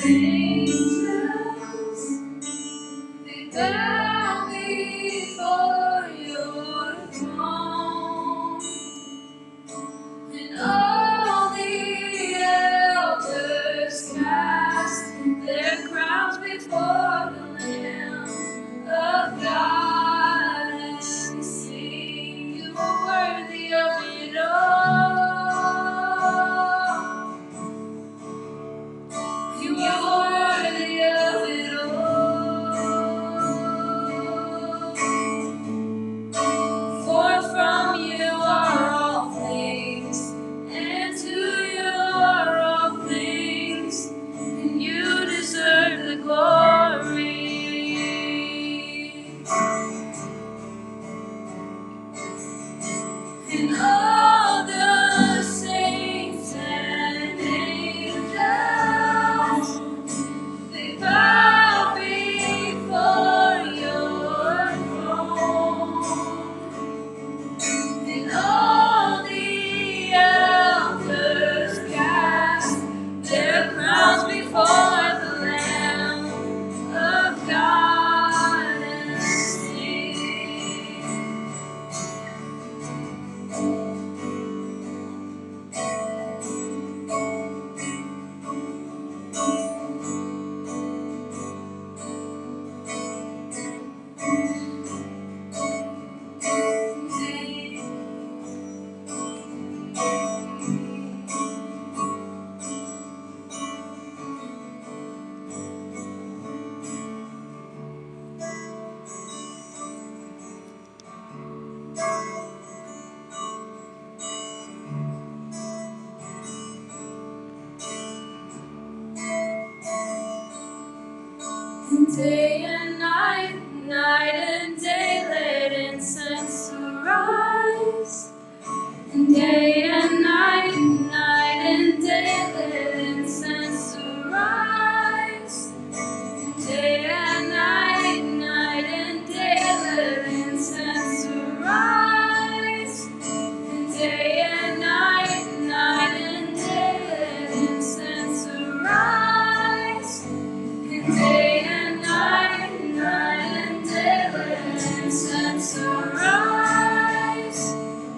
angels, they bow before your throne, and all the elders cast their crowns before the Lamb of God, and sing, you are worthy of it all. You are worthy of it all. For from you are all things, and to you are all things, and you deserve the glory. And all the saints and angels, they bow before your throne, and all the elders cast their crowns before the Lamb of God, and sing. Day and night, night and day, let incense arise. And day and night, night and day, let incense arise. And day and night, night and day, let incense arise. And day and night, night and day, let incense arise. And day and night, night and day, let incense arise.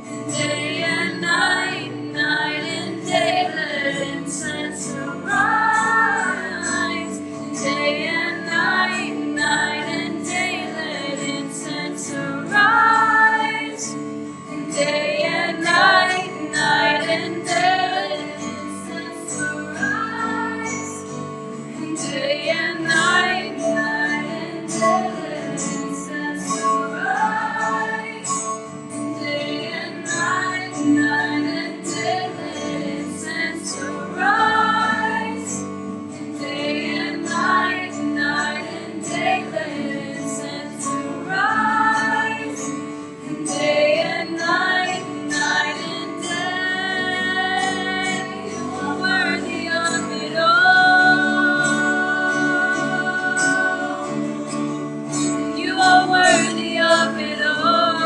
And day and night, night and day, let incense arise. And day and night, night and day, let incense arise. And day and night, night and day, let incense arise. And day and night, night and day, let incense arise. And day and night, night and day, let incense arise. And day and night, night and day, let incense arise. And day and night, night and day, you are worthy of it all. You are worthy of it all.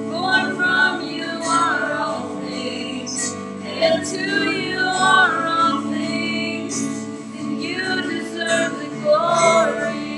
For from you are all things, and to you are all things, and you deserve the glory.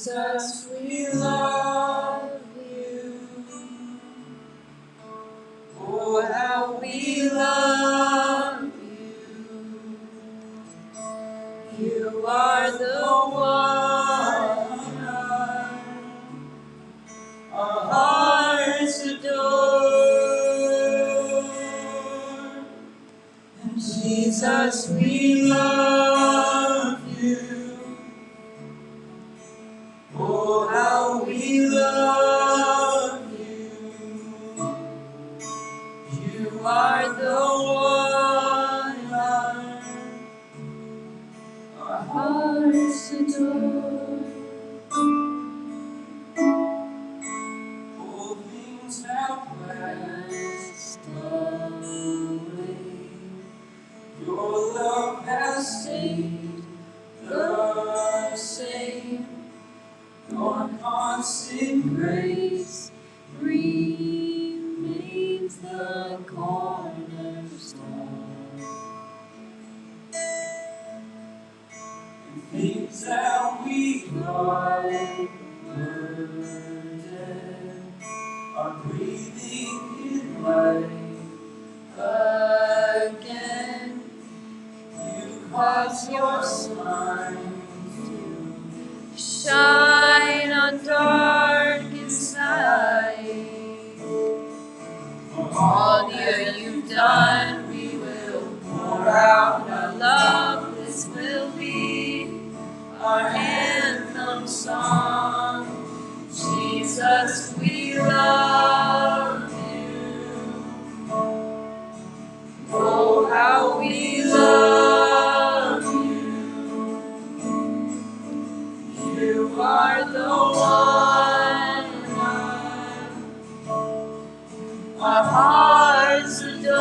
Jesus, we love you. Oh, how we love you. You are the one our hearts adore. And Jesus, we love you. Oh, how we love you. You are the one our hearts adore. All things have passed away. Your love has stayed the same. Your constant grace remains the cornerstone. And things that we thought were dead are breathing in life again. You cause your sun to shine on darkest night. For all that you've done, we will pour out our love. This will be our anthem song. Jesus, we love you. Oh, how we love you. You are the one our hearts adore.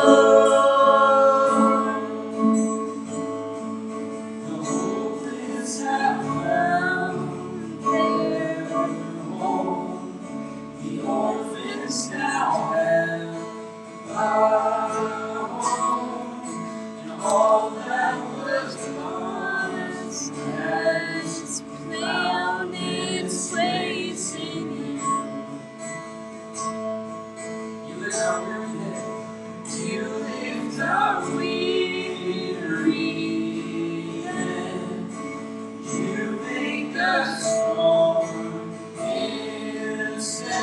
The hopeless have found their home. The orphans now have a home. And all that was lost has found its place in you. You lift our weary head, you lift our weary head. You make us strong instead,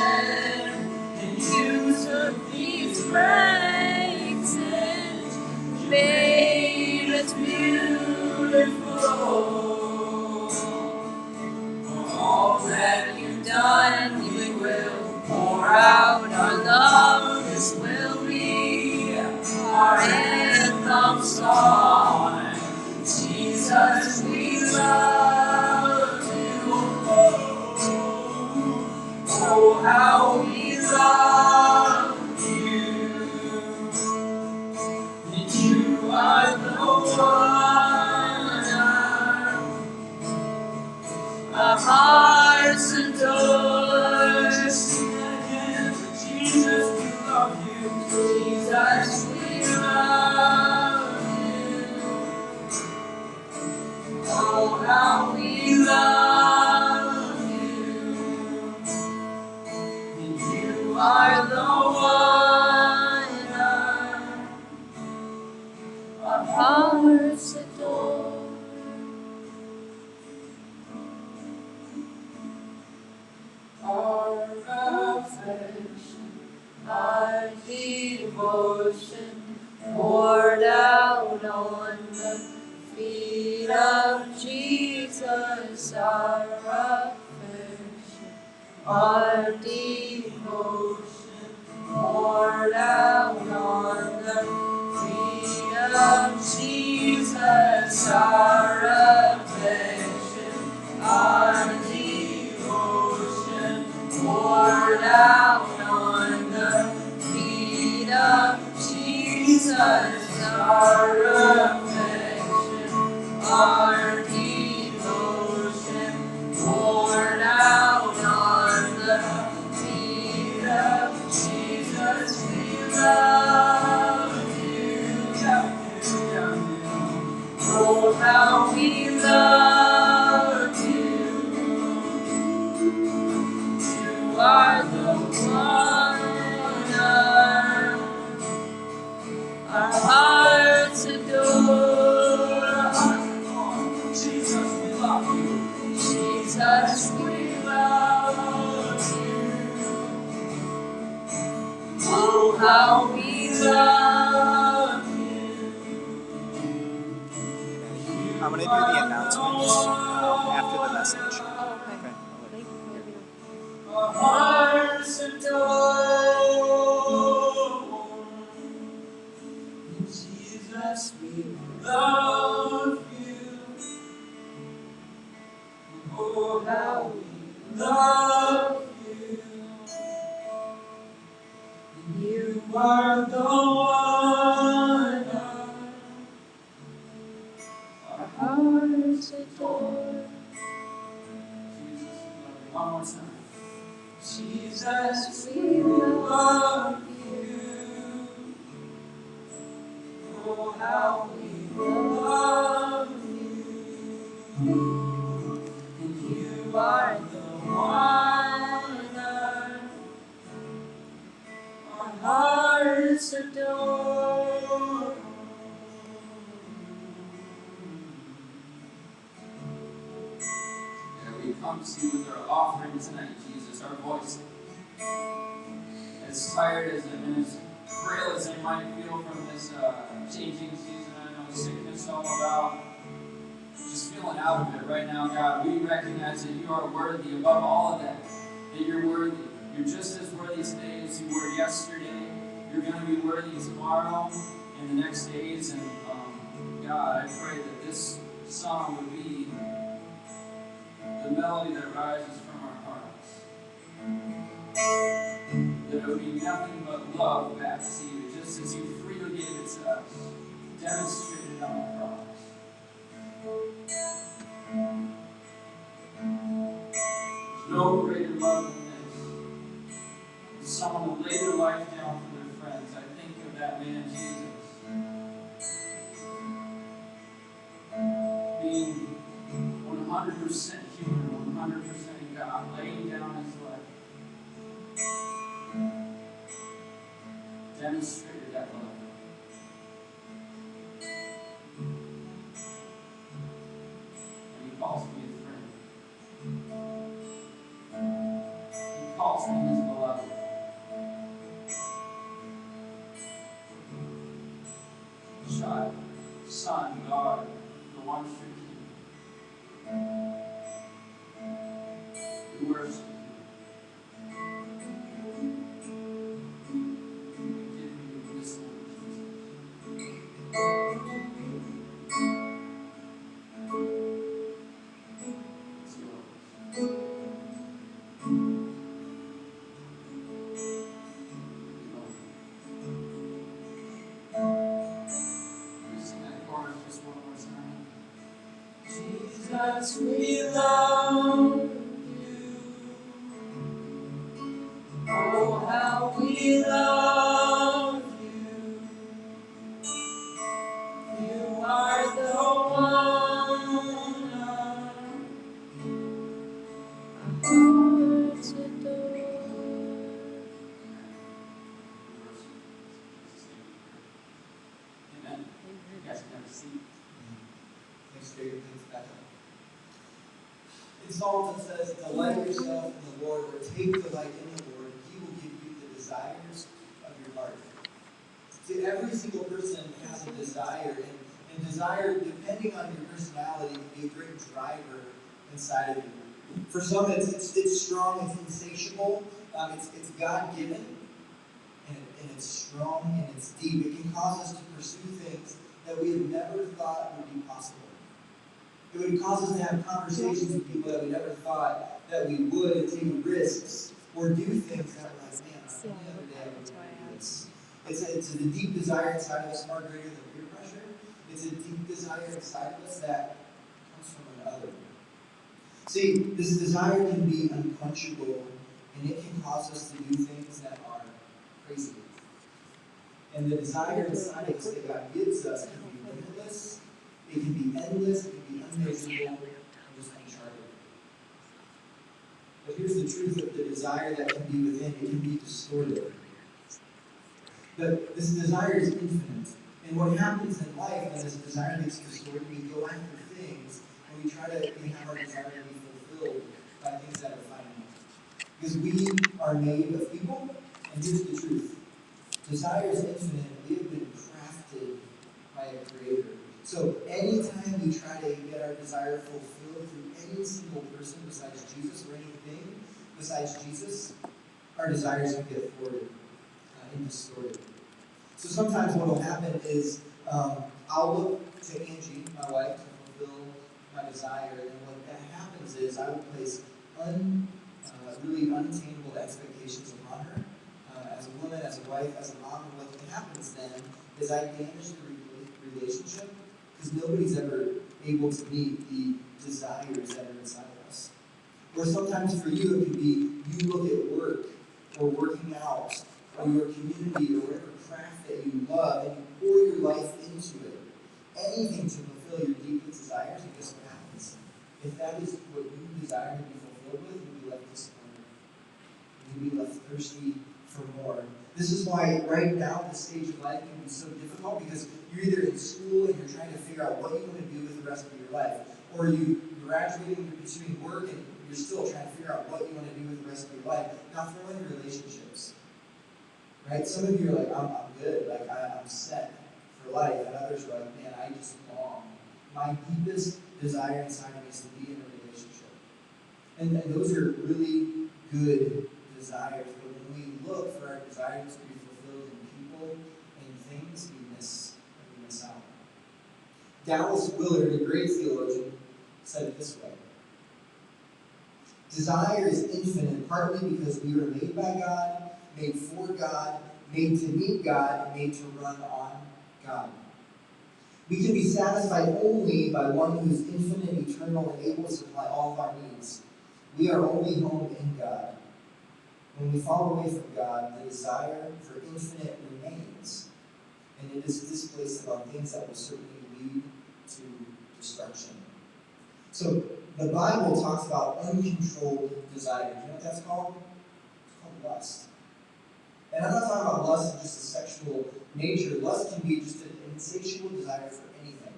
and you took these rags and made us beautiful. For all that you've done, we will pour out our love. This will be our anthem song. Jesus, we love you. Oh, how we love you. And you are the one our hearts adore. Sing again, Jesus, we love you. Jesus, we love you. Oh, how we love you. And you are the one our hearts adore. Our affection, our devotion poured out on the feet of Jesus. Our affection, our devotion poured out on the feet of Jesus. Our affection, our devotion poured out on the feet of Jesus. Our affection, our devotion poured out on the feet of Jesus. We love you. Oh, how we love you. how we love you. I'm going to do the announcements after the message. Oh, okay. Okay. Thank you for letting me know. Our hearts adore. Jesus, we love you. Oh, how we love you. You are the one our hearts adore. One more time. Jesus, we love you. Oh, how we love you. And you are the one our hearts adore. We come to you with our offering tonight, Jesus, our voice. As tired as and as frail as I might feel from this changing season, I know sickness all about. Just feeling out of it right now, God. We recognize that you are worthy above all of that. That you're worthy. You're just as worthy today as you were yesterday. You're going to be worthy tomorrow and the next days. And God, I pray that this song would be the melody that rises from our hearts. That it would be nothing but love back to you, just as you freely gave it to us, demonstrated on the cross. There's no greater love than this. When someone will lay their life down for their friends, I think of that man Jesus. Being 100% human, 100% God, laying down his life. Demonstrated that love. And he calls me his friend. He calls me his beloved. Child, son, daughter, the one true King. We worship you. Jesus, we love you. Oh, how we love you. You are the one our hearts adore. Amen. You guys can have a seat. Thanks, David. Thanks, Becca. In Psalms it says, delight yourself in the Lord, or take delight in the Lord, and he will give you the desires of your heart. See, every single person has a desire, and desire, depending on your personality, can be a great driver inside of you. For some, it's strong, it's insatiable, it's God-given, and it's strong, and it's deep. It can cause us to pursue things that we have never thought would be possible. It would cause us to have conversations with people that we never thought that we would, and take risks, or do things that we're like, man, the other day I would do this. It's a deep desire inside of us, far greater than peer pressure. It's a deep desire inside of us that comes from another. See, this desire can be unquenchable, and it can cause us to do things that are crazy. And the desire inside of us that God gives us can be limitless, it can be endless, it can be unmeasurable, and just uncharted. But here's the truth of the desire that can be within, it can be distorted. But this desire is infinite. And what happens in life when this desire gets distorted, we go after things, and we have our desire to be fulfilled by things that are finite. Because we are made of people, and here's the truth. Desire is infinite. We have been crafted by a creator. So anytime we try to get our desire fulfilled through any single person besides Jesus or anything besides Jesus, our desires can get thwarted and distorted. So sometimes what will happen is I'll look to Angie, my wife, to fulfill my desire, and what that happens is I will place really unattainable expectations upon her as a woman, as a wife, as a mom. And what happens then is I damage the relationship because nobody's ever able to meet the desires that are inside of us. Or sometimes for you, it could be you look at work or working out or your community or whatever craft that you love and you pour your life into it. Anything to fulfill your deepest desires, and guess what happens? If that is what you desire to be fulfilled with, you'll be left disappointed. You'll be left thirsty for more. This is why right now this stage of life can be so difficult because you're either in school and you're trying to figure out what you want to do with the rest of your life, or you graduated and you're pursuing work and you're still trying to figure out what you want to do with the rest of your life. Now throw in relationships. Right? Some of you are like, I'm good, like I'm set for life, and others are like, man, I just long. My deepest desire inside of me is to be in a relationship. And those are really good desires, but when we look for our desires to be fulfilled in people and things, we miss out. Dallas Willard, a great theologian, said it this way: desire is infinite, partly because we were made by God, made for God, made to meet God, and made to run on God. We can be satisfied only by one who is infinite, eternal, and able to supply all of our needs. We are only home in God. When we fall away from God, the desire for infinite remains, and it is displaced on things that will certainly lead to destruction. So the Bible talks about uncontrolled desire. Do you know what that's called? It's called lust. And I'm not talking about lust in just a sexual nature. Lust can be just an insatiable desire for anything.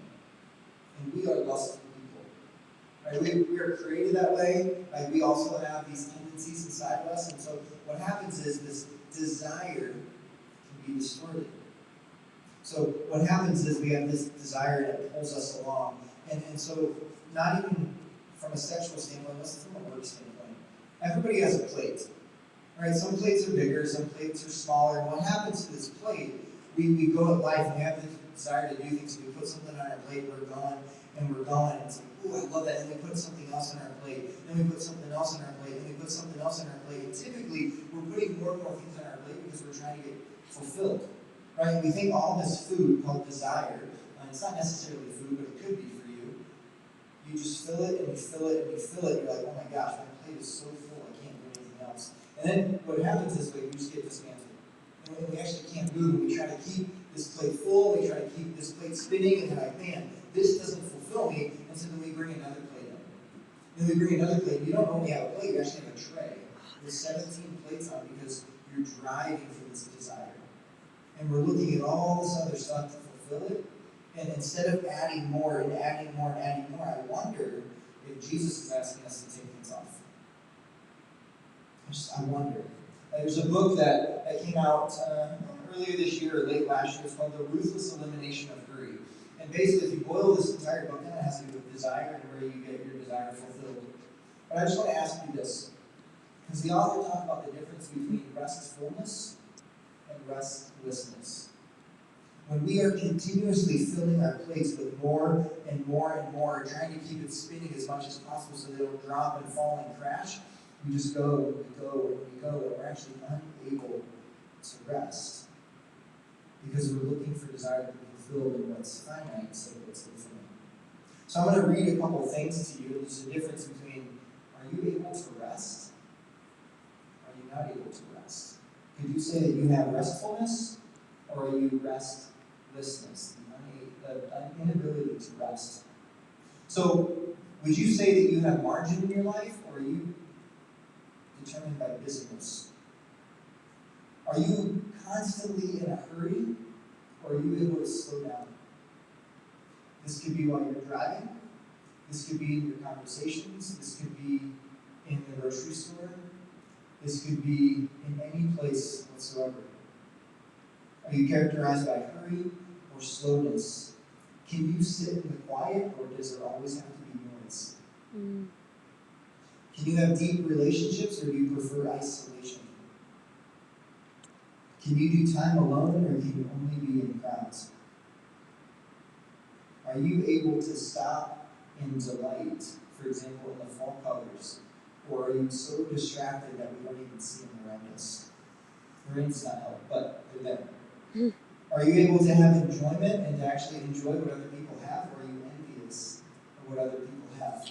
And we are lustful people. Right? We are created that way. Like we also have these tendencies inside of us. And so what happens is this desire can be distorted. So what happens is we have this desire that pulls us along. And so not even from a sexual standpoint, let's from a work standpoint. Everybody has a plate. Right? Some plates are bigger, some plates are smaller. And what happens to this plate, we go at life and we have the desire to do things. We put something on our plate, we're going, and it's like, oh, I love that. And we put something else on our plate. Then we put something else on our plate. And we put something else on our plate. And typically, we're putting more and more things on our plate because we're trying to get fulfilled. Right? We think all this food called desire, and it's not necessarily food, but it could be for you. You just fill it and you fill it and you fill it. You're like, oh my gosh, my plate is so full, I can't do anything else. And then what happens is we just get dismantled. And we actually can't move. And we try to keep this plate full. We try to keep this plate spinning. And they're like, man, this doesn't fulfill me. And so then we bring another plate in. Then we bring another plate. You don't only have a plate, you actually have a tray with 17 plates on because you're driving for this desire. And we're looking at all this other stuff to fulfill it. And instead of adding more and adding more and adding more, I wonder if Jesus is asking us to take things off. I wonder. There's a book that came out earlier this year or late last year. It's called The Ruthless Elimination of Greed. And basically, if you boil this entire book down, it has to do with desire and where you get your desire fulfilled. But I just want to ask you this. Because the author talked about the difference between restfulness and restlessness. When we are continuously filling our plates with more and more and more, trying to keep it spinning as much as possible so they don't drop and fall and crash, we just go and we go and we go, and we're actually unable to rest. Because we're looking for desire to be fulfilled in what's finite instead of what's infinite. So I'm going to read a couple things to you. There's a difference between, are you able to rest? Are you not able to rest? Could you say that you have restfulness, or are you restlessness, the inability to rest? So, would you say that you have margin in your life, or are you determined by busyness? Are you constantly in a hurry, or are you able to slow down? This could be while you're driving. This could be in your conversations. This could be in the grocery store. This could be in any place whatsoever. Are you characterized by hurry or slowness? Can you sit in the quiet, or does there always have to be noise? Mm. Can you have deep relationships, or do you prefer isolation? Can you do time alone, or can you only be in crowds? Are you able to stop and delight, for example, in the fall colors? Or are you so distracted that we don't even see them around us? The rain's not help, but they're there. Are you able to have enjoyment and to actually enjoy what other people have, or are you envious of what other people have?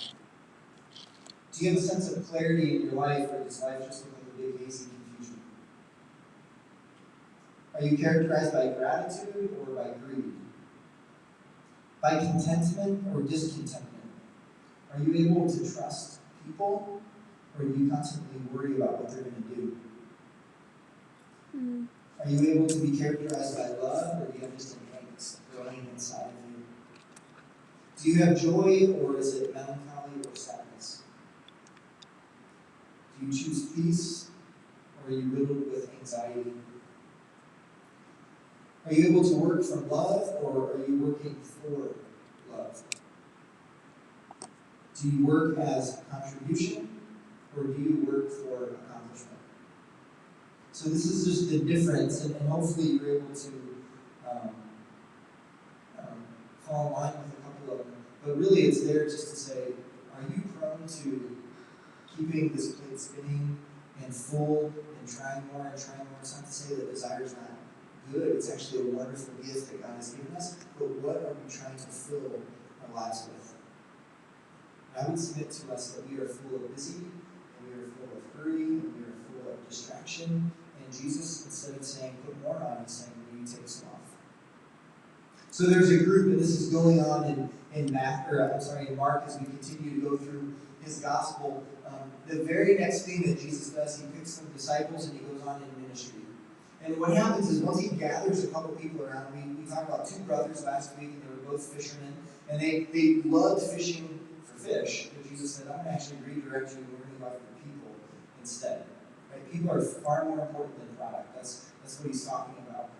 Do you have a sense of clarity in your life, or does life just look like a big hazy confusion? Are you characterized by gratitude or by greed? By contentment or discontentment? Are you able to trust people, or do you constantly worry about what they're going to do? Mm. Are you able to be characterized by love, or do you have just an angst growing inside of you? Do you have joy, or is it melancholy or sadness? Do you choose peace, or are you riddled with anxiety? Are you able to work from love, or are you working for love? Do you work as contribution, or do you work for accomplishment? So this is just the difference, and hopefully you're able to um, fall in line with a couple of them. But really it's there just to say, are you prone to keeping this plate spinning and full and trying more and trying more? It's not to say that desire is not good. It's actually a wonderful gift that God has given us. But what are we trying to fill our lives with? And I would submit to us that we are full of busy, and we are full of hurry, and we are full of distraction. And Jesus, instead of saying, put more on, he's saying, will you take some off? So there's a group, and this is going on in Mark, as we continue to go through his gospel. The very next thing that Jesus does, he picks some disciples and he goes on in ministry. And what happens is, once he gathers a couple people around, we talked about two brothers last week, and they were both fishermen, and they loved fishing for fish. But Jesus said, I'm going to actually redirect you and we're going to go after people instead. Right? People are far more important than product. That's what he's talking about.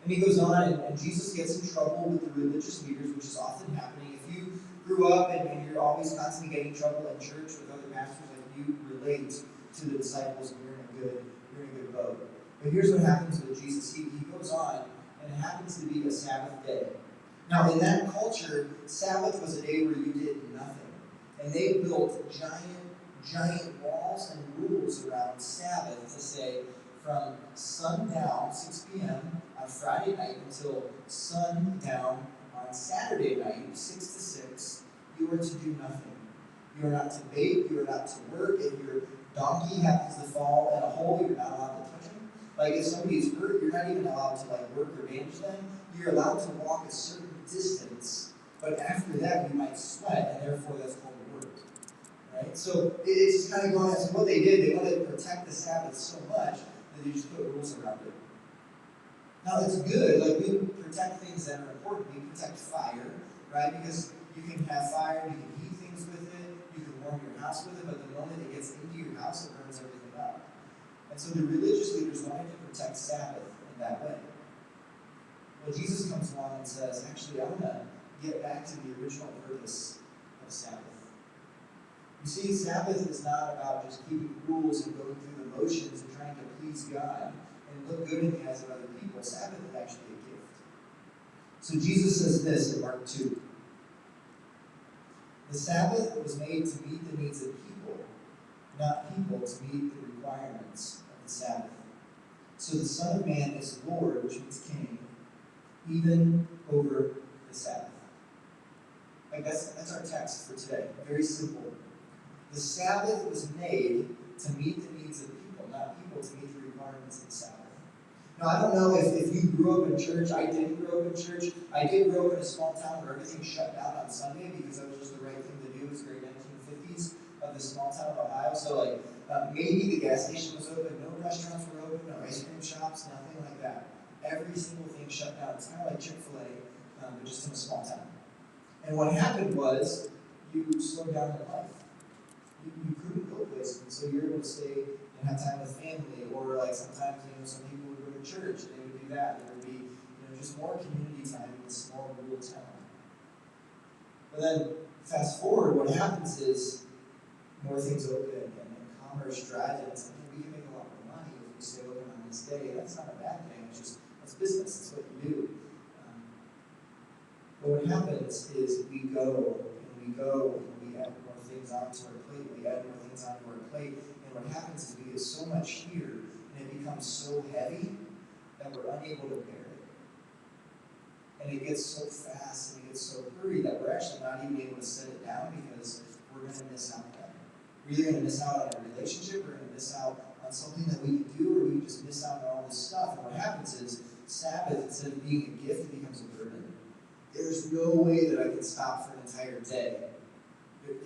And he goes on, and Jesus gets in trouble with the religious leaders, which is often happening. If you grew up and you're always constantly getting in trouble in church with other pastors, like you relate to the disciples, and you're in a good boat. But here's what happens with Jesus. He goes on, and it happens to be a Sabbath day. Now, in that culture, Sabbath was a day where you did nothing. And they built giant walls and rules around Sabbath to say, from sundown, 6 p.m. on Friday night, until sundown on Saturday night, 6 to 6, you are to do nothing. You are not to bake, you are not to work. If your donkey happens to fall in a hole, you're not allowed to touch him. Like, if somebody's hurt, you're not even allowed to work or bandage them. You're allowed to walk a certain distance, but after that you might sweat, and therefore that's called work. Right? So it's just kind of going as what they did. They wanted to protect the Sabbath so much that they just put rules around it. Now it's good, we protect things that are important. We protect fire, right? Because you can have fire, you can heat things with it, you can warm your house with it, but the moment it gets into your house, it burns everything up. And so the religious leaders wanted to protect Sabbath in that way. Well, Jesus comes along and says, actually, I want to get back to the original purpose of Sabbath. You see, Sabbath is not about just keeping rules and going through the motions and trying to please God and look good in the eyes of other people. Sabbath is actually a gift. So Jesus says this in Mark 2. The Sabbath was made to meet the needs of people, not people to meet the requirements of the Sabbath. So the Son of Man is Lord, which means King, even over the Sabbath. That's our text for today. Very simple. The Sabbath was made to meet the needs of people, not people to meet the requirements of the Sabbath. Now, I don't know if you grew up in church. I didn't grow up in church. I did grow up in a small town where everything shut down on Sunday because that was just the right thing to do. It was the very 1950s of this small town of Ohio. So, maybe the gas station was open, no restaurants were open, no ice cream shops, nothing like that. Every single thing shut down. It's kind of like Chick-fil-A, but just in a small town. And what happened was you slowed down in life. You couldn't go places, and so you're able to stay and have time with family, or sometimes some people would go to church, they would do that. There would be just more community time in this small rural town. But then, fast forward, what happens is more things open and commerce drives it. It's like, we can make a lot more money if we stay open on this day. That's not a bad thing. It's just, that's business. It's what you do. But what happens is we go and we add more things onto our plate. We add more things onto our plate. And what happens is we get so much here and it becomes so heavy that we're unable to bear it. And it gets so fast and it gets so hurried that we're actually not even able to set it down because we're going to miss out on it. We're either going to miss out on a relationship, we're going to miss out on something that we can do, or we just miss out on all this stuff. And what happens is Sabbath, instead of being a gift, it becomes a burden. There's no way that I can stop for an entire day.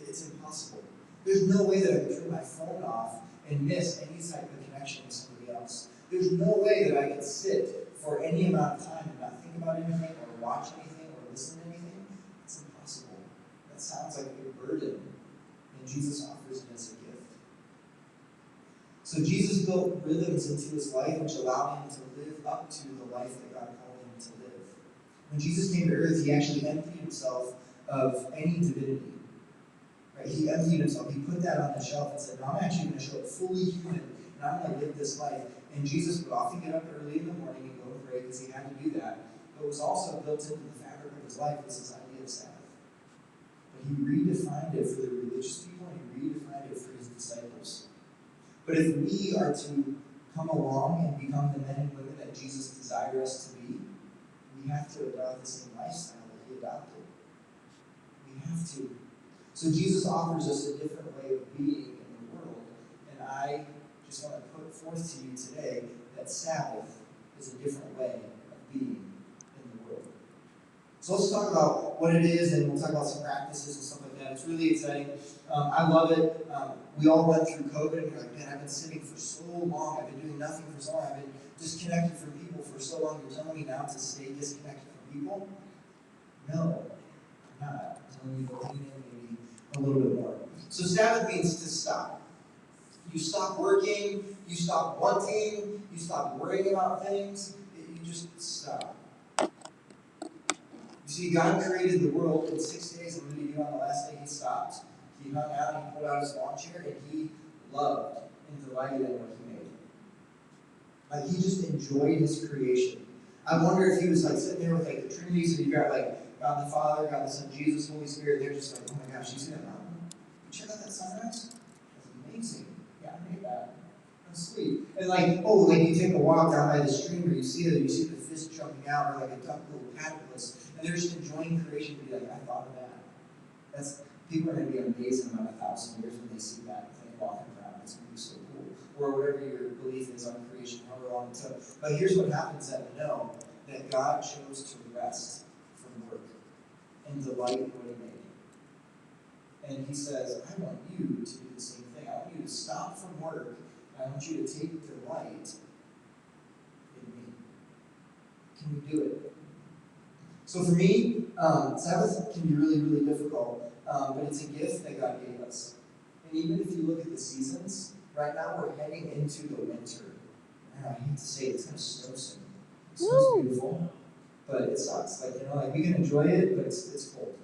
It's impossible. There's no way that I can turn my phone off and miss any type of connection with somebody else. There's no way that I can sit for any amount of time and not think about anything or watch anything or listen to anything. It's impossible. That sounds like a burden. And Jesus offers it as a gift. So Jesus built rhythms into his life which allowed him to live up to the life that God called him to live. When Jesus came to earth, he actually emptied himself of any divinity. Right? He emptied himself. He put that on the shelf and said, no, I'm actually going to show up fully human, and I'm going to live this life. And Jesus would often get up early in the morning and go and pray because he had to do that. But it was also built into the fabric of his life was this idea of Sabbath. But he redefined it for the religious people, and he redefined it for his disciples. But if we are to come along and become the men and women that Jesus desired us to be, we have to adopt the same lifestyle that he adopted. We have to. So Jesus offers us a different way of being in the world, and I just want to put forth to you today that Sabbath is a different way of being in the world. So let's talk about what it is, and we'll talk about some practices and stuff like that. It's really exciting. I love it. We all went through COVID, and we're like, man, I've been sitting for so long. I've been doing nothing for so long. I've been disconnected from people for so long. You're telling me now to stay disconnected from people? No, I'm not. I'm telling you to lean in maybe a little bit more. So Sabbath means to stop. You stop working, you stop wanting, you stop worrying about things, you just stop. You see, God created the world in 6 days, and what did he do on the last day? He stopped. He hung out, and he pulled out his lawn chair, and he loved and delighted in what he made. Like, he just enjoyed his creation. I wonder if he was like sitting there with like the Trinity, so you got like God the Father, God the Son, Jesus, Holy Spirit, they're just like, oh my gosh, you see that mountain? You check out that sunrise? That's amazing. Yeah, I made that. That's sweet. And like, oh, like you take a walk down by the stream where you see the fish jumping out, or like a duck little platypus, and they're just enjoying creation to be like, I thought of that. People are going to be amazed in about 1,000 years when they see that thing walking around. It's going to be so cool. Or whatever your belief is on creation, however long it took. But here's what happens that we know, that God chose to rest from work and delight in what he made. And he says, I want you to do the same thing. I want you to stop from work, and I want you to take delight in me. Can we do it? So for me, Sabbath can be really, really difficult, but it's a gift that God gave us. And even if you look at the seasons, right now we're heading into the winter. And I hate to say it, it's going to snow soon. It snows beautiful, but it sucks. Like we can enjoy it, but it's cold.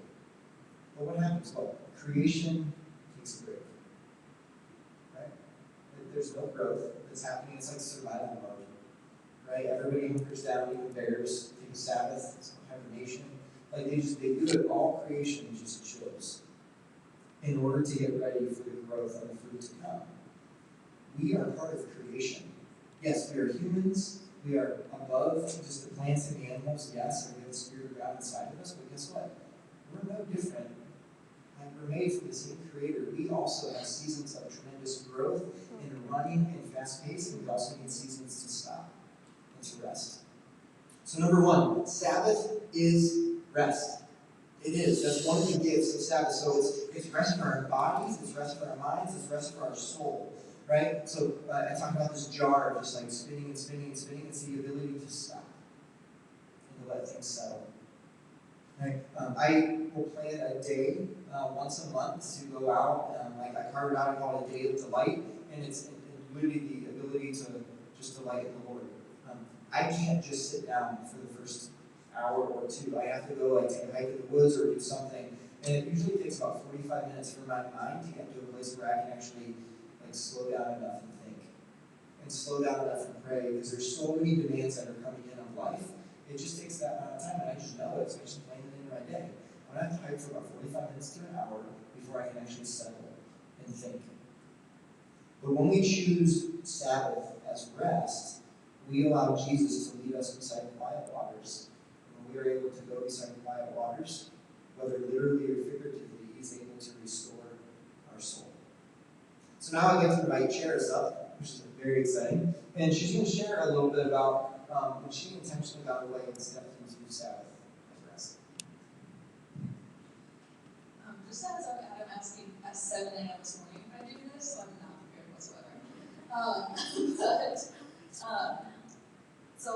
But what happens? Well, creation takes a break. Right? There's no growth that's happening. It's like survival mode. Right? Everybody hunkers down, even bears, take a Sabbath, it's hibernation. Like they do it, all creation just chills in order to get ready for the growth and the fruit to come. We are part of creation. Yes, we are humans. We are above just the plants and the animals. Yes, and we have the spirit of God inside of us. But guess what? We're no different. Like we're made from the same Creator. We also have seasons of tremendous growth and running and fast pace, and we also need seasons to stop and to rest. So number one, Sabbath is rest. It is. That's one of the gifts of Sabbath. So it's rest for our bodies, it's rest for our minds, it's rest for our soul. Right? So I talked about this jar just like spinning and spinning and spinning. It's the ability to stop and to let things settle. Right? I will plan a day once a month to go out. Like I carve it out and call it a day of delight, and it's literally the ability to just delight in the Lord. I can't just sit down for the first hour or two. I have to go like take a hike in the woods or do something, and it usually takes about 45 minutes for my mind to get to a place where I can actually like slow down enough and think, and slow down enough and pray, because there's so many demands that are coming in on life. It just takes that amount of time, and I just know it, so I just plan it into my day. I'm gonna have to hike for about 45 minutes to an hour before I can actually settle and think. But when we choose Sabbath as rest, we allow Jesus to lead us beside the quiet waters. And when we are able to go beside the quiet waters, whether literally or figuratively, He's able to restore our soul. So now I get to invite Charis up, which is very exciting. And she's going to share a little bit about when she intentionally got away and stepped into Sabbath as rest. Just as I'm asking at 7 a.m. this morning if I do this, so I'm not prepared whatsoever. So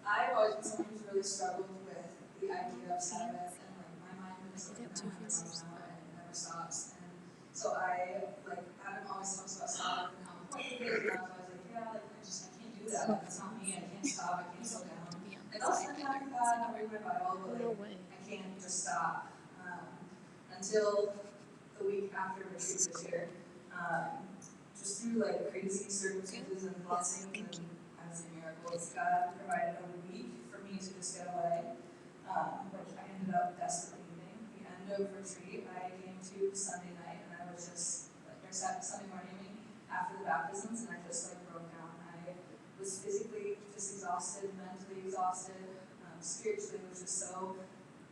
I've always been someone who's really struggled with the idea of Sabbath, and like my mind moves like a million miles an hour and it never stops. And so Adam always talks about Sabbath and how important it is, and I was always like, yeah, like I can't do that. Like, it's not me. I can't stop. I can't slow down. Like I'll spend time with God, I'll read my Bible, but like I can't just stop. Until the week after retreat this year, just through like crazy circumstances and blessings and I would say miracles, God provided a week for me to just get away, which I ended up desperately needing. The end of retreat, I came to Sunday night and I was just Sunday morning after the baptisms, and I just like broke down. I was physically just exhausted, mentally exhausted, spiritually was just so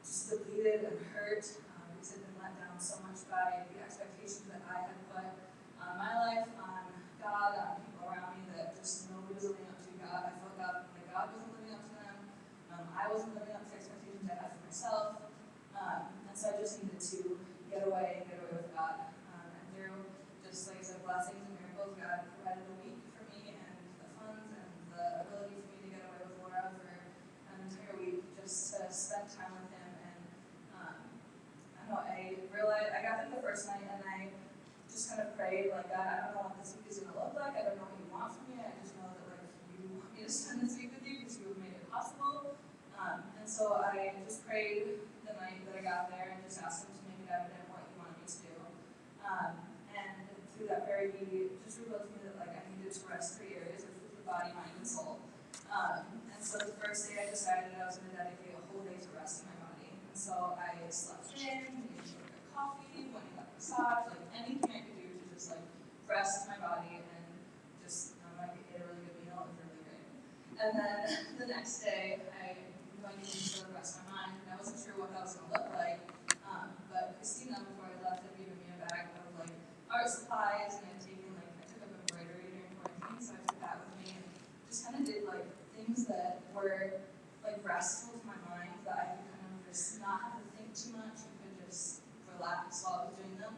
depleted and hurt. Because I'd been let down so much by the expectations that I had put on my life, on God, on people around me, that just nobody was living up to God. I felt God wasn't living up to them. I wasn't living up to expectations I had for myself. And so I just needed to get away with God. And through just like I said, blessings and miracles, God provided a week for me and the funds and the ability for me to get away with Laura for an entire week, just to spend time with Him. I realized, I got there the first night and I just kind of prayed, like, God, I don't know what this week is going to look like. I don't know what you want from me. I just know that, like, you want me to spend this week with you because you have made it possible. And so I just prayed the night that I got there and just asked Him to make it evident what He wanted me to do. And through that prayer, He just revealed to me that, like, I needed to rest 3 areas, which was the body, mind, and soul. And so the first day I decided I was going to dedicate a whole day to resting my body. And so I slept in, maybe like a coffee, went and got a massage, like anything I could do to just like rest my body and just like ate a really good meal. It was really great. And then the next day I knew I needed to really rest my mind, and I wasn't sure what that was going to look like. But Christina, before I left, had given me a bag of like art supplies, and I took up embroidery during quarantine, so I took that with me and just kind of did like things that were like restful to my mind, that I could kind of just not have to think too much and could just relax while I was doing them.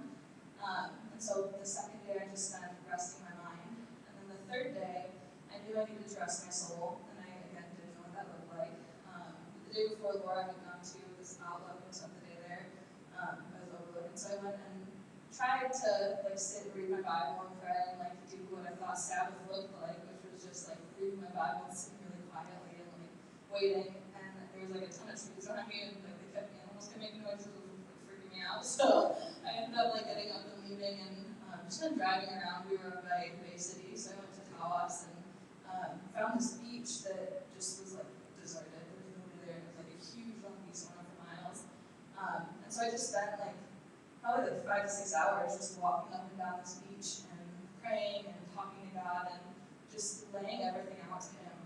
And so the second day I just spent resting my mind. And then the third day, I knew I needed to rest my soul, and I again didn't know what that looked like. The day before, Laura had gone to this outlook and spent the day there. I was overloaded, so I went and tried to like sit and read my Bible and pray and like do what I thought Sabbath looked like, which was just like reading my Bible and sitting really quietly and like waiting. And there was like a ton of trees around me, and like animals kept making noises, which was like freaking me out. So I ended up like getting up and leaving and just kind of driving around. We were by Bay City, so I went to Tawas and found this beach that just was like deserted. There was nobody there. It was like a huge long beach going on for miles. And so I just spent like probably like 5 to 6 hours just walking up and down this beach and praying and talking to God and just laying everything out to Him.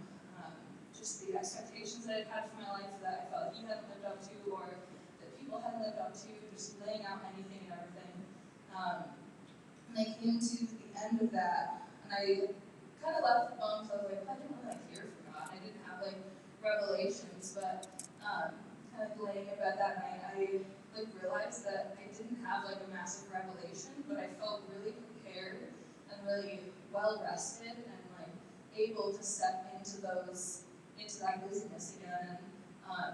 Just the expectations that I'd had for my life that I felt like He hadn't lived up to, or that people hadn't lived up to, just laying out anything and everything. And I came to the end of that, and I kind of left the bumps. I was like, I didn't really hear from God. I didn't have like revelations, but kind of laying in bed that night, I like realized that I didn't have like a massive revelation, but I felt really prepared and really well rested and like able to step into that busyness again. And I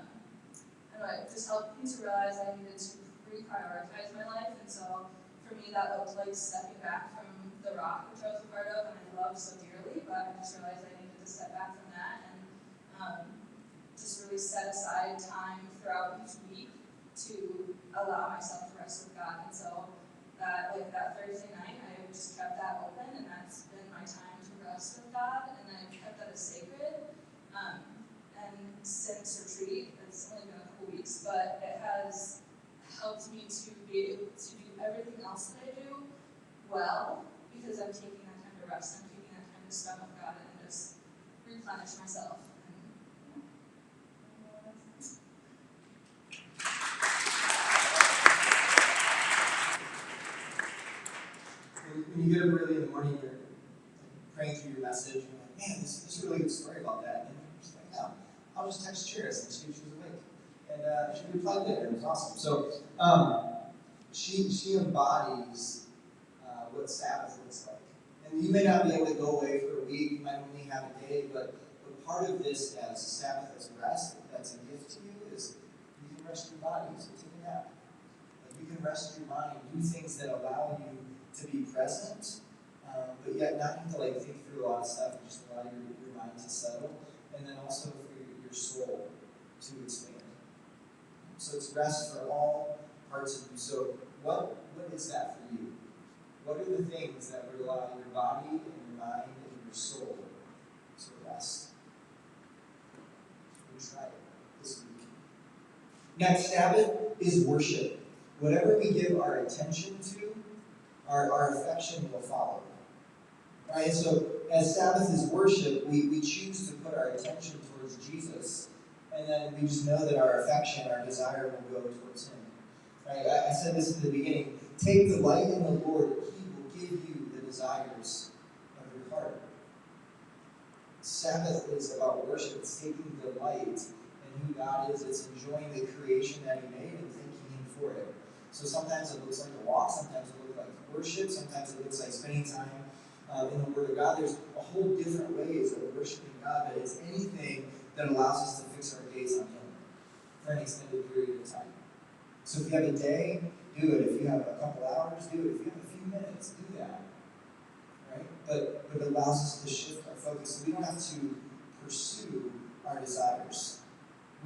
don't know, it just helped me to realize I needed to reprioritize my life. And so for me, that looked like stepping back from the rock, which I was a part of and I loved so dearly, but I just realized I needed to step back from that and just just really set aside time throughout each week to allow myself to rest with God. And so that Thursday night, I just kept that open, and that's been my time to rest with God, and I've kept that as sacred. And since retreat, it's only been a couple weeks, but it has helped me to be able to do everything else that I do well, because I'm taking that time to rest, I'm taking that time to spend with God and just replenish myself. When you get up early in the morning, you're praying through your message, and you're like, man, this is a really good story about that. And you're just like, no, I'll just text Cheris and see if she was awake. And she replied there. It was awesome. So she embodies what Sabbath looks like. And you may not be able to go away for a week, you might only have a day, but part of this as Sabbath as rest, that's a gift to you, is you can rest your body, so take a nap. Like you can rest your mind, do things that allow you to be present, but yet not have to think through a lot of stuff, and just allow your mind to settle, and then also for your soul to expand. So it's rest for all parts of you. So what is that for you? What are the things that would allow your body and your mind and your soul to rest? We'll try it this week. Next, Sabbath is worship. Whatever we give our attention to, our affection will follow. Right? So as Sabbath is worship, we choose to put our attention towards Jesus, and then we just know that our affection, our desire will go towards Him. Right? I said this in the beginning. Take delight in the Lord, He will give you the desires of your heart. Sabbath is about worship. It's taking delight in who God is. It's enjoying the creation that He made and thanking Him for it. So sometimes it looks like a walk, sometimes it looks like worship, sometimes it looks like spending time in the Word of God. There's a whole different ways of worshiping God, but it's anything that allows us to fix our gaze on Him for an extended period of time. So if you have a day, do it. If you have a couple hours, do it. If you have a few minutes, do that. Right? But it allows us to shift our focus. So we don't have to pursue our desires.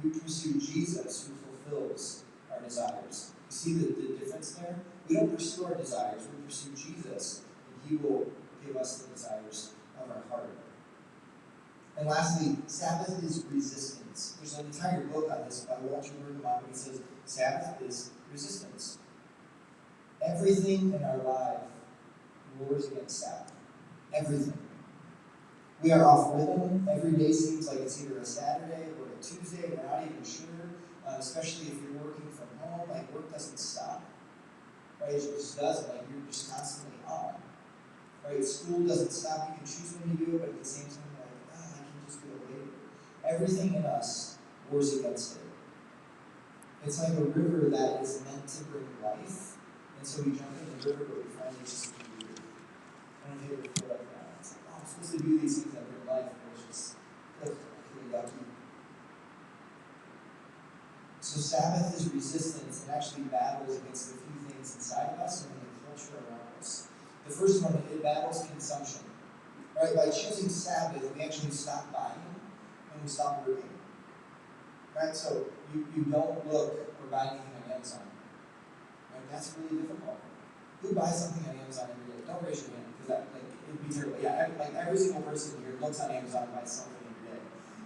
We pursue Jesus, who fulfills our desires. You see the difference there? We don't pursue our desires. We pursue Jesus, and He will give us the desires of our heart. And lastly, Sabbath is resistance. There's an entire book on this by Walter Brueggemann, and he says Sabbath is resistance. Everything in our life wars against Sabbath. Everything. We are off rhythm. Every day seems like it's either a Saturday or a Tuesday. We're not even sure, especially if you're working from home. Work doesn't stop. Right? It just doesn't. You're just constantly on. Right? School doesn't stop. You can choose when you do it, but at the same time, I can just do it later. Everything in us wars against it. It's like a river that is meant to bring life, and so we jump in the river, but we find it's just weird. I don't think it would feel like that. It's like, I'm supposed to do these things that bring life, but it's just pretty yucky. So Sabbath is resistance and actually battles against a few things inside of us and in the culture around us. The first one, it battles consumption. Right? By choosing Sabbath, we actually stop buying and we stop working. Right? So you don't look or buy anything on Amazon. Right? That's really difficult. Who buys something on Amazon every day? Don't raise your hand, because it'd be terrible. Yeah, every single person here looks on Amazon and buys something every day.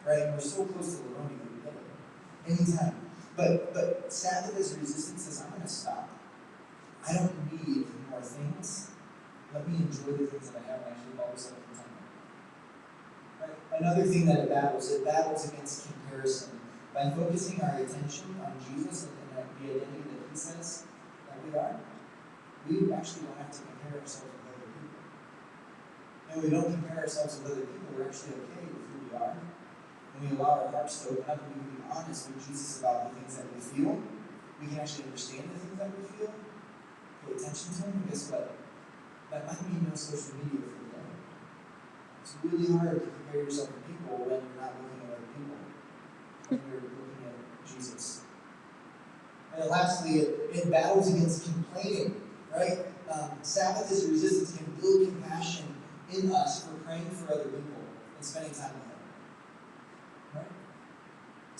Right? And we're so close to learning that we get it. Anytime. But Sabbath as resistance says, I'm going to stop. I don't need more things. Let me enjoy the things that I have and actually follow some contentment. Right? Another thing that it battles against comparison. By focusing our attention on Jesus and the identity that He says that we are, we actually don't have to compare ourselves with other people. And when we don't compare ourselves with other people, we're actually okay with who we are. When we allow our hearts to open up and we can be honest with Jesus about the things that we feel, we can actually understand the things that we feel, pay attention to them, and guess what? That might mean no social media for the day. It's really hard to compare yourself to people when you're not looking at other people. When you're looking at Jesus. And then lastly, it battles against complaining, right? Sabbath as a resistance can build compassion in us for praying for other people and spending time with them. Right?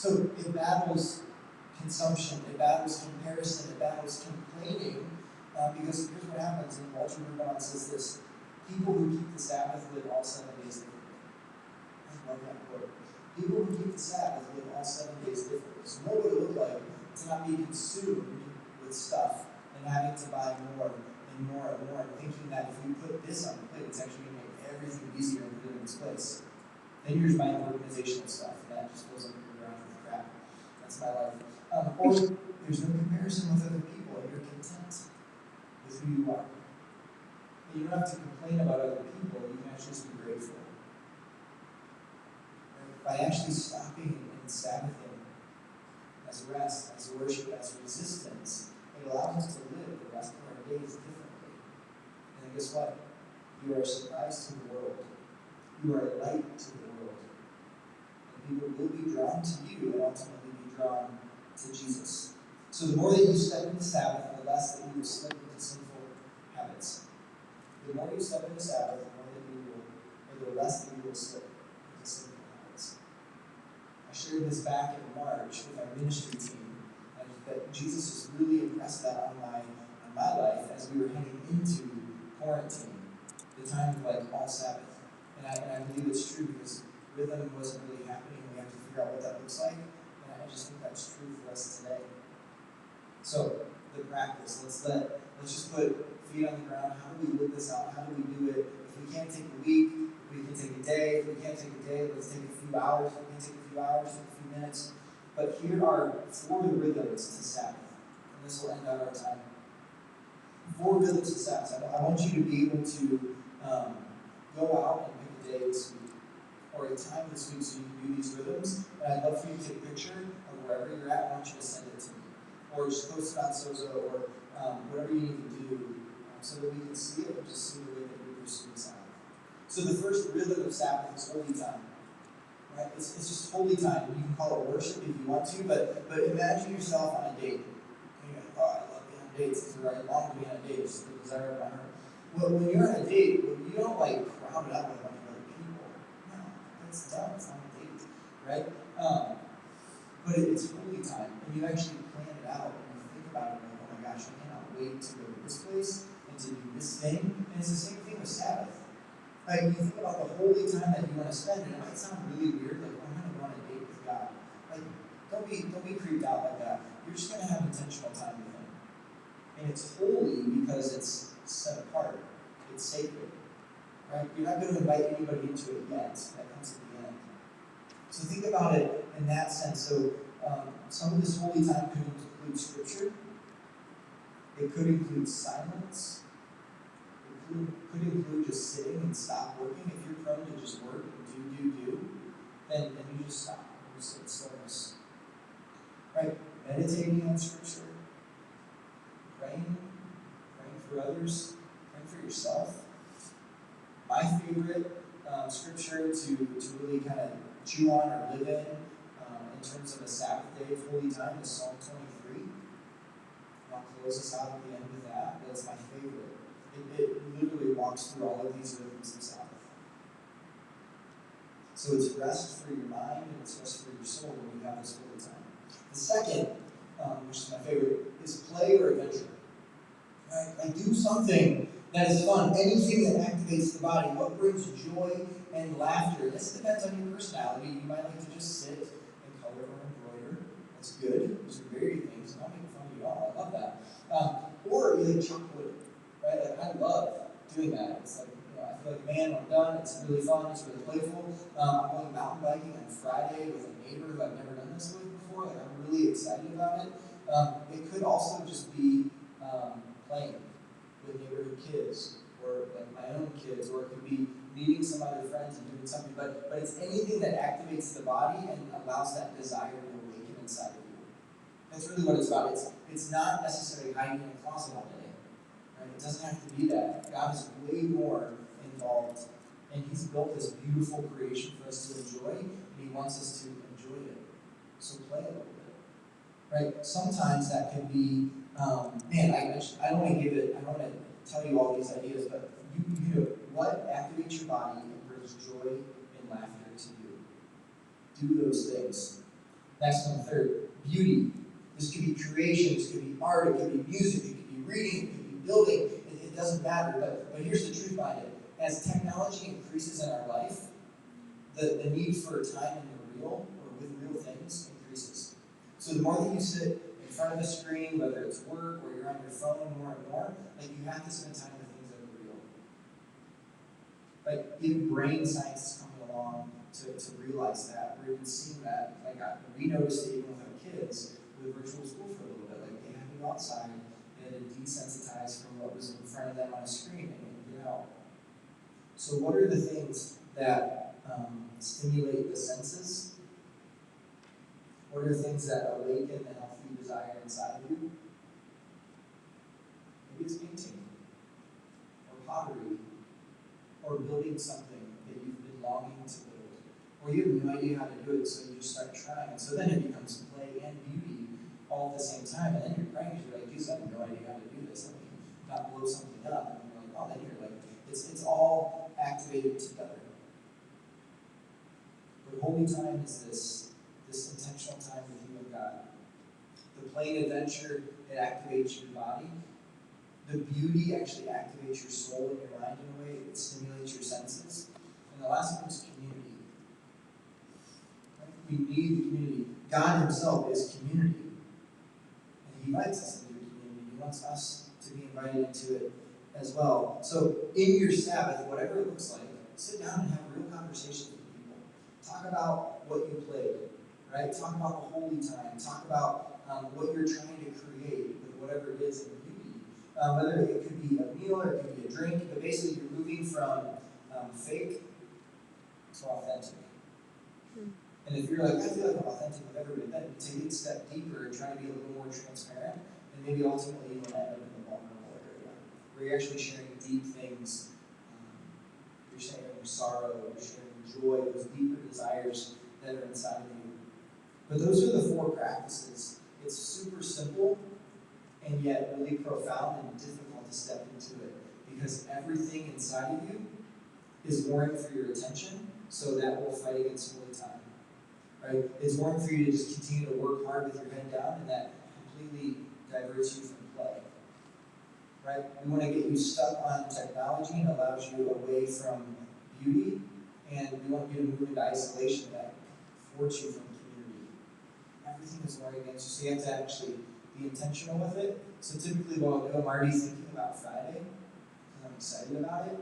So it battles consumption, it battles comparison, it battles complaining, because here's what happens, and Walter Brueggemann says this: people who keep the Sabbath live all 7 days differently. I love that quote. People who keep the Sabbath live all 7 days differently. So what would it look like to not be consumed with stuff and having to buy more and more and more, and thinking that if we put this on the plate, it's actually going to make everything easier and put it in its place. Then you're just buying organizational stuff, and that just fills up your ground with crap. That's my life. Or there's no comparison with other people, and you're content with who you are. And you don't have to complain about other people, you can actually just be grateful. By actually stopping and Sabbathing as rest, as worship, as resistance, it allows us to live the rest of our days differently. And then guess what? You are a surprise to the world. You are a light to the world. And people will be drawn to you and ultimately be drawn to Jesus. So the more that you step into Sabbath, the less that you will slip into sinful habits. The more you step into Sabbath, the more that you will, or the less that you will slip into sinful habits. I shared this back in March with our ministry team, and that Jesus has really impressed that on my life as we were heading into quarantine, the time of like all Sabbath. And I believe it's true because rhythm wasn't really happening. We have to figure out what that looks like. And I just think that's true for us today. So, the practice. Let's just put feet on the ground. How do we live this out? How do we do it? If we can't take a week, if we can take a day. If we can't take a day, let's take a few hours. If we can take a few hours, take a few minutes. But here are 4 rhythms to Sabbath. And this will end out our time. 4 rhythms to Sabbath. I want you to be able to go out and pick a day this week, or a time this week so you can do these rhythms. And I'd love for you to take a picture of wherever you're at. I want you to send it to me. Or just post it on Sozo, or whatever you need to do so that we can see it and just see the way that we pursue Sabbath. So the first rhythm of Sabbath is holy time. Right? It's just holy time. You can call it worship if you want to, but imagine yourself on a date. And you're like, oh, I love being on dates. This is where I long to be on a date. It's the desire of my heart. Well, when you're on a date, you don't like crowd it up with a bunch of other people. No, that's dumb. It's not a date, right? But it's holy time, and you actually plan it out, and you think about it, like, oh my gosh, I cannot wait to go to this place and to do this thing. And it's the same thing with Sabbath. Like, you think about the holy time that you want to spend, and it might sound really weird, like, oh, I'm going to go on a date with God. Like, don't be creeped out like that. You're just going to have intentional time with Him. And it's holy because it's set apart. It's sacred. Right? You're not going to invite anybody into it yet. That comes at the end. So think about it in that sense. So some of this holy time could include Scripture. It could include silence. It could include just sitting and stop working. If you're prone to just work and do, then you just stop. You sit in stillness. Right? Meditating on Scripture. Praying for others. Praying for yourself. My favorite Scripture to really kind of chew on or live in terms of a Sabbath day of holy time is Psalm 23. I'll close us out at the end with that, but it's my favorite. It literally walks through all of these rhythms of Sabbath. So it's rest for your mind and it's rest for your soul when you have this holy time. The second, which is my favorite, is play or adventure. Right? Like do something that is fun, anything that activates the body, what brings joy and laughter. This depends on your personality. You might like to just sit and color or embroider. That's good. Those are very good things. I'm not making fun of you all. I love that. Or you like chocolate, right? Like I love doing that. It's like, I feel like, man, when I'm done, it's really fun, it's really playful. I'm going mountain biking on Friday with a neighbor who I've never done this with before. Like I'm really excited about it. It could also just be playing with neighborhood kids, or like my own kids, or it could be meeting some other friends and doing something, but it's anything that activates the body and allows that desire to awaken inside of you. That's really what it's about. It's not necessarily hiding in a closet all day. Right? It doesn't have to be that. God is way more involved, and He's built this beautiful creation for us to enjoy, and He wants us to enjoy it. So play a little bit. Right? Sometimes that can be, I don't want to tell you all these ideas, but you know, what activates your body and brings joy and laughter to you? Do those things. Next one, third, beauty. This could be creation, this could be art, it could be music, it could be reading, it could be building. It doesn't matter, but here's the truth behind it. As technology increases in our life, the need for time in the real, or with real things, increases. So the more that you sit in front of a screen, whether it's work or you're on your phone more and more, like you have to spend time with things that are real. Like even brain science is coming along to realize that. We're even seeing that. Like we noticed it even with our kids with virtual school for a little bit. Like they had to go outside, they had to desensitize from what was in front of them on a screen and get out. So what are the things that stimulate the senses? What are the things that awaken the healthy desire inside of you? Maybe it's painting, or pottery, or building something that you've been longing to build. Or you have no idea how to do it, so you just start trying. And so then it becomes play and beauty all at the same time. And then you're praying because you're like, Jesus, I have no idea how to do this. Let me not blow something up. And you're like, oh, then you're like, it's all activated together. But holy time is this intentional time with you and God. The plain adventure, it activates your body. The beauty actually activates your soul and your mind in a way. It stimulates your senses. And the last one is community. Right? We need the community. God himself is community. And he invites us into the community. He wants us to be invited into it as well. So in your Sabbath, whatever it looks like, sit down and have real conversations with people. Talk about what you played, right? Talk about the holy time. Talk about what you're trying to create with whatever it is in beauty. Whether it could be a meal or it could be a drink, but basically you're moving from fake to authentic. And if you're like, I feel like I'm authentic with everybody, then take it a step deeper and try to be a little more transparent, and maybe ultimately you will end up in the vulnerable area, where you're actually sharing deep things. You're sharing sorrow, you're sharing joy, those deeper desires that are inside of you. But those are the 4 practices. It's super simple, and yet really profound and difficult to step into it, because everything inside of you is warring for your attention, so that will fight against holy time. Right? It's warring for you to just continue to work hard with your head down, and that completely diverts you from play. Right? We want to get you stuck on technology and allows you away from beauty, and we want you to move into isolation that thwarts you from community. Everything is warring against you, so you have to actually be intentional with it. So typically what I'll do, I'm already thinking about Friday, and I'm excited about it.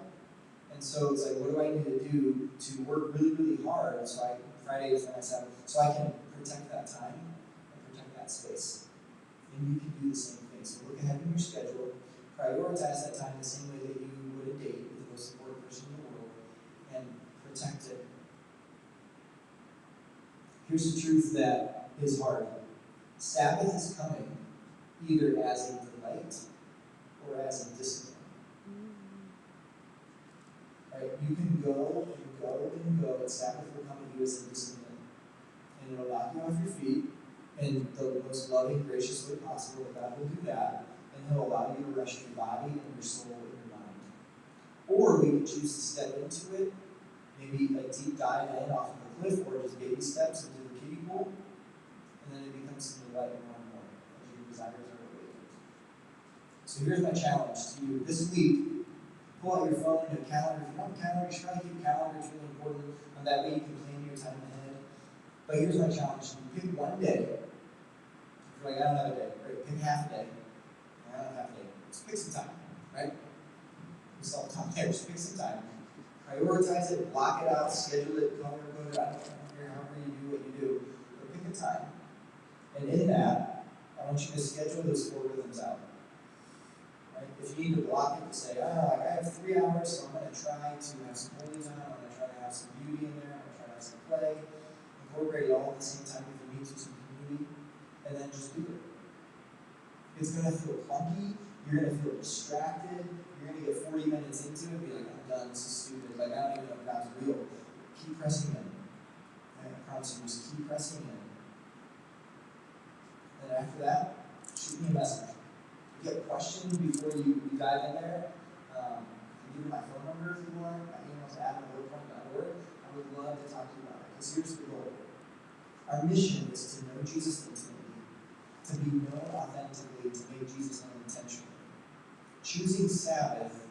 And so it's like, what do I need to do to work really, really hard Friday is when I Sabbath, so I can protect that time and protect that space. And you can do the same thing. So look ahead in your schedule, prioritize that time the same way that you would a date with the most important person in the world, and protect it. Here's the truth that is hard. Sabbath is coming either as a delight or as a discipline. Right? You can go and go and go, and Sabbath will come to you as a discipline. And it'll knock you off your feet in the most loving, gracious way possible. God will do that, and he'll allow you to rest your body and your soul and your mind. Or we can choose to step into it, maybe a deep dive in off of the cliff, or just baby steps into the kiddie pool, and then it becomes some delight more and more as your desires are awakened. So here's my challenge to you this week. Pull out your phone and a calendar. If you don't have a calendar, just try to keep a calendar. It's really important. And that way you can plan your time ahead. But here's my challenge. You pick one day. If you're like, I don't have a day. Great. Pick half a day. I don't have a day. Just pick some time, right? Just all the time there. Just pick some time. Prioritize it. Block it out. Schedule it. Color code it. I don't care however you do what you do. But pick a time. And in that, I want you to schedule those 4 rhythms out. If you need to block it to say, I have 3 hours, so I'm going to try to have some holy time, I'm going to try to have some beauty in there, I'm going to try to have some play, incorporate it all at the same time if you need to, some community, and then just do it. It's going to feel clunky, you're going to feel distracted, you're going to get 40 minutes into it, be like, I'm done, this is stupid, like I don't even know if God's real. Keep pressing in. I promise you, just keep pressing in. And after that, shoot me a message. If you have a question before you dive in there, I can give you my phone number if you want. My email is adam@lowpoint.org. I would love to talk to you about it. Because here's the goal. Our mission is to know Jesus intimately, to be known authentically, to make Jesus known intentionally. Choosing Sabbath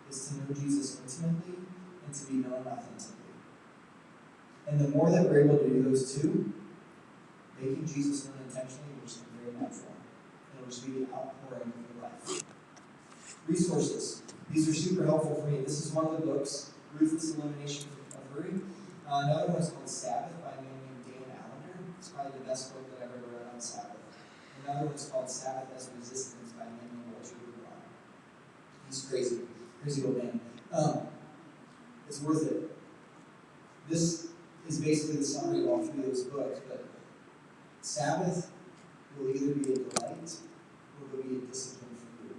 is to know Jesus intimately and to be known authentically. And the more that we're able to do those two, making Jesus known intentionally will just be very natural. And it will just be the outpouring of your life. Resources. These are super helpful for me. This is one of the books, Ruthless Elimination of Hurry. Another one is called Sabbath by a man named Dan Allender. It's probably the best book that I've ever read on Sabbath. Another one is called Sabbath as Resistance by a man named Walter Brueggemann. He's crazy. Crazy old man. It's worth it. This is basically the summary of all three of those books, but Sabbath will either be a delight or it will be a discipline for you.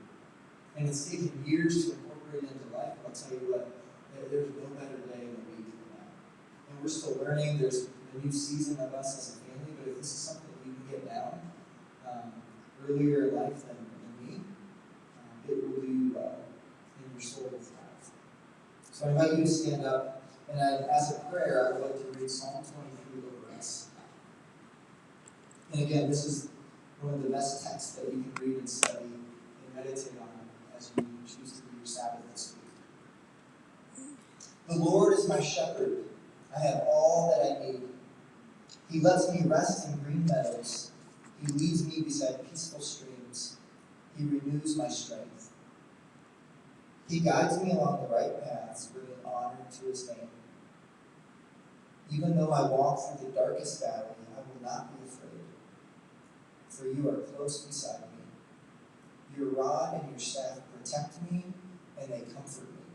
And it's taken years to incorporate it into life, but I'll tell you what, there's no better day in the week than that. And we're still learning. There's a new season of us as a family, but if this is something you can get down earlier in life than me, it will do you well, and your soul will thrive. So I invite you to stand up, and as a prayer, I would like to read Psalm 23 over us. And again, this is one of the best texts that you can read and study and meditate on as you choose to do your Sabbath this week. The Lord is my shepherd. I have all that I need. He lets me rest in green meadows. He leads me beside peaceful streams. He renews my strength. He guides me along the right paths, bringing honor to his name. Even though I walk through the darkest valley, I will not be afraid, for you are close beside me. Your rod and your staff protect me, and they comfort me.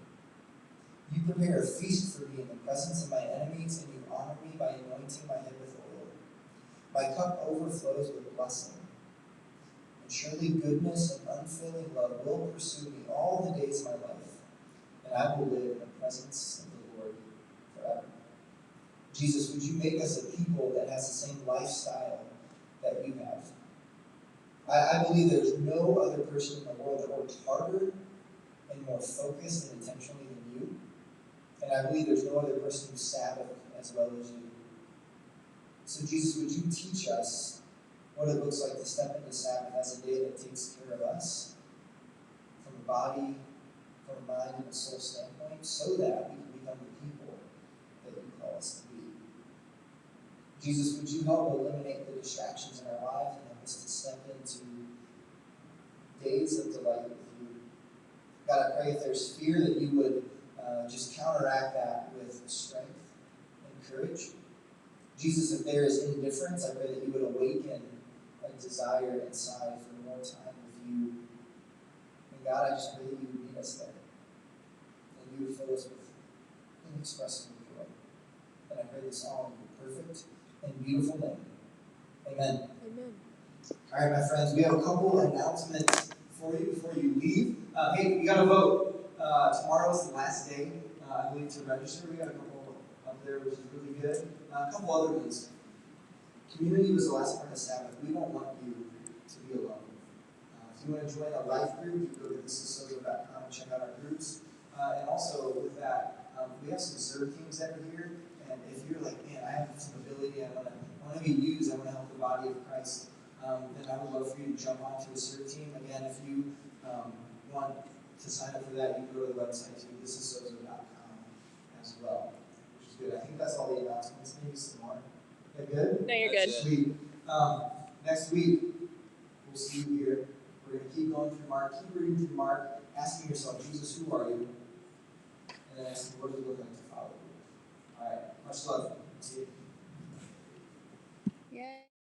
You prepare a feast for me in the presence of my enemies, and you honor me by anointing my head with oil. My cup overflows with blessing. And surely goodness and unfailing love will pursue me all the days of my life, and I will live in the presence of the Lord forever. Jesus, would you make us a people that has the same lifestyle that you have? I believe there's no other person in the world that works harder and more focused and intentionally than you. And I believe there's no other person who Sabbath as well as you. So Jesus, would you teach us what it looks like to step into Sabbath as a day that takes care of us from a body, from a mind, and a soul standpoint, so that we can become the people that you call us to be. Jesus, would you help eliminate the distractions in our lives and help us to step into days of delight with you? God, I pray if there's fear that you would just counteract that with strength and courage. Jesus, if there is indifference, I pray that you would awaken a desire inside for more time with you. And God, I just pray that you would meet us there. And you would fill us with inexpressible joy. And I pray this all in your perfect and beautiful name. Amen. Amen. All right, my friends, we have a couple announcements for you before you leave. Hey, you got to vote. Tomorrow is the last day, I believe, to register. We got a couple up there, which is really good. A couple other ones. Community was the last part of Sabbath. We don't want you to be alone. If you want to join a life group, you go to thisissozo.com and check out our groups. And also with that, we have some serve teams that are here. And if you're like, man, I have some ability, I want to be used, I want to help the body of Christ, then I would love for you to jump onto a serve team. Again, if you want to sign up for that, you can go to the website too, thisissozo.com as well, which is good. I think that's all the announcements. Maybe some more. Is that good? No, you're good. Sweet. Next week, we'll see you here. We're going to keep going through Mark. Keep reading through Mark, asking yourself, Jesus, who are you? And then asking, what does it look like to follow you? All right. Much love. See you.